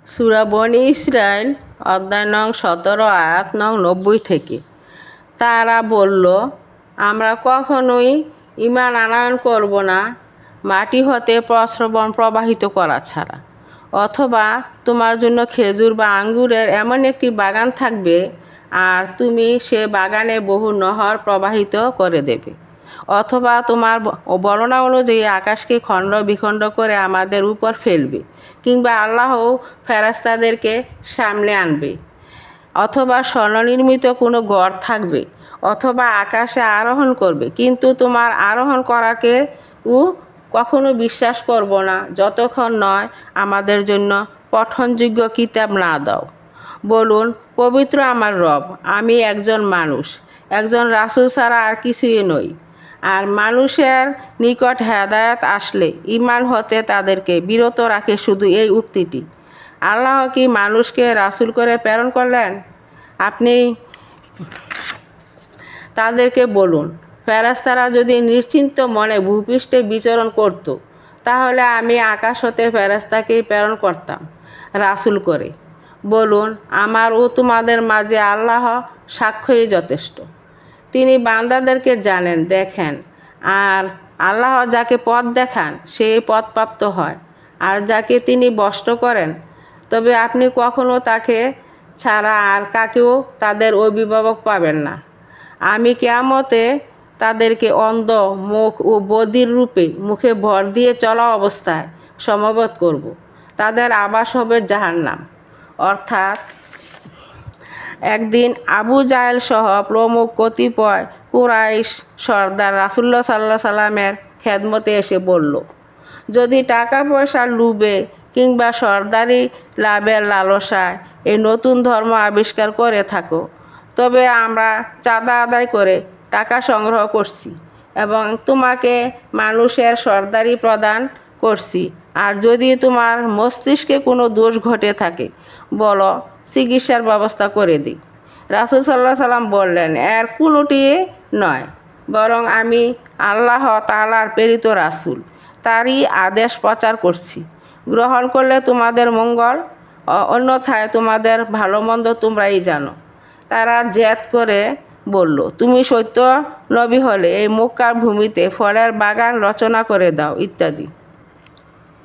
সূরা বনী ইসরাইল অধ্যায় নং 17 আয়াত নং 90 থেকে। তারা বলল, আমরা কখনোই ঈমান আনয়ন করব না মাটি হতে প্রস্রবণ প্রবাহিত করা ছাড়া, অথবা তোমার জন্য খেজুর বা আঙ্গুরের এমন একটি বাগান থাকবে আর তুমি সে বাগানে বহু নহর প্রবাহিত করে দেবে, অথবা তোমার বর্ণনা অনুযায়ী আকাশকে খণ্ড বিখণ্ড করে আমাদের উপর ফেলবে, কিংবা আল্লাহও ফেরেশতাদেরকে সামনে আনবে, অথবা স্বর্ণনির্মিত কোনো গড় থাকবে, অথবা আকাশে আরোহণ করবে, কিন্তু তোমার আরোহণ করাকে কখনো বিশ্বাস করব না যতক্ষণ নয় আমাদের জন্য পঠনযোগ্য কিতাব না দাও। বলুন, পবিত্র আমার রব, আমি একজন মানুষ, একজন রাসূল ছাড়া আর কিছুই নই। আর মানুষের নিকট হেদায়েত আসলে ঈমান হতে তাদেরকে বিরত রাখে শুধু এই উক্তিটি, আল্লাহ কি মানুষকে রাসূল করে প্রেরণ করলেন? আপনি তাদেরকে বলুন, ফেরেশতারা যদি নিশ্চিন্ত মনে ভূপৃষ্ঠে বিচরণ করত, তাহলে আমি আকাশ হতে ফেরেশতাকেই প্রেরণ করতাম রাসূল করে। বলুন, আমার ও তোমাদের মাঝে আল্লাহ সাক্ষ্যই যথেষ্ট। তিনি বান্দাদেরকে জানেন, দেখেন, আর আল্লাহ যাকে পথ দেখান সে পথপ্রাপ্ত হয়, আর যাকে তিনি ভ্রষ্ট করেন তবে আপনি কখনো তাকে ছাড়া আর কাকেও তাদের অভিভাবক পাবেন না। আমি কিয়ামতে তাদেরকে অন্ধ, মুখ ও বধির রূপে মুখে ভর দিয়ে চলা অবস্থায় সমবেত করব। তাদের আবাস হবে জাহান্নাম। অর্থাৎ একদিন আবু জাহেল সহ প্রমুখ কতিপয় কুরাইশ সর্দার রাসূলুল্লাহ সাল্লাল্লাহু আলাইহি সাল্লামের খেদমতে এসে বলল, যদি টাকা পয়সার লোভে কিংবা সর্দারি লাভের লালসায় এই নতুন ধর্ম আবিষ্কার করে থাকো, তবে আমরা চাঁদা আদায় করে টাকা সংগ্রহ করছি এবং তোমাকে মানুষের সর্দারি প্রদান করছি। আর যদি তোমার মস্তিষ্কে কোনো দোষ ঘটে থাকে বলো, চিকিৎসার ব্যবস্থা করে দিই। রাসূল সাল্লাল্লাহু আলাইহি সাল্লাম বললেন, এর কোনোটি নয়, বরং আমি আল্লাহ তাআলার প্রেরিত রাসূল, তারই আদেশ প্রচার করছি। গ্রহণ করলে তোমাদের মঙ্গল, অন্যথায় তোমাদের ভালো মন্দ তোমরাই জানো। তারা জেদ করে বলল, তুমি সত্য নবী হলে এই মক্কার ভূমিতে ফলের বাগান রচনা করে দাও ইত্যাদি।